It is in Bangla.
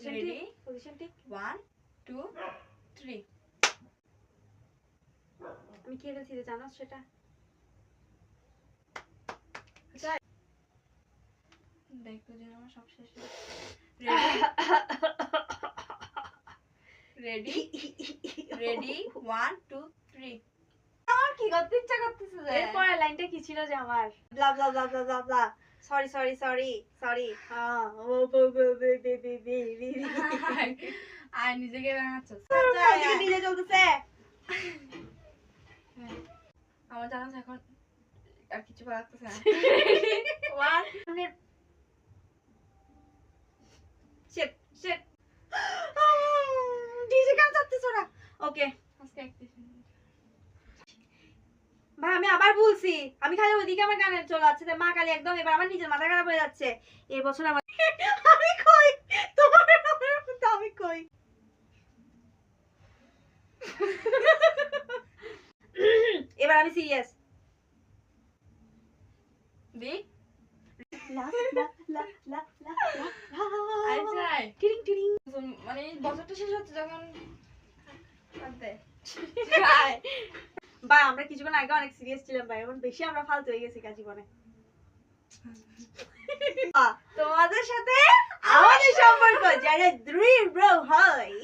Ready? Position take. 1 2 3 আমি কি বলছি জানো সেটা? দেখো যে আমার সব শেষ। Ready? Ready? 1 2 3 আমার কি করতে ইচ্ছা করতেছে যে এর পরের লাইনটা কি ছিল যে আমার blah blah blah blah blah blah sorry আর নিজেকে বানাচ্ছিস নিজে চলতেছে আমার জানা আছে এখন আর কিছু ভালো লাগতেছে না one shit shit ডিজে কেন চাচ্ছিস ওরা ওকে আজকে একটু ভাই আমি আবার বলছি আমি খালি ওইদিকে আমার গানে চলে যাচ্ছে মা কালী একদম এবার আমার নিজের মাথা খারাপ হয়ে যাচ্ছে এই বছর আমার আমি কই তোমার আমি কই এবার আমি সিরিয়াস দি লা লা লা লা লা আচ্ছা টিরিং টিরিং মানে বছরটা শেষ হচ্ছে যখন কাঁদতে ভাই আমরা কিছুক্ষণ আগে অনেক সিরিয়াস ছিলাম ভাই এখন বেশি আমরা ফালতু হয়ে গেছি জীবনে তোমাদের সাথে আমাদের সম্পর্ক যারা 3 ব্রো হয়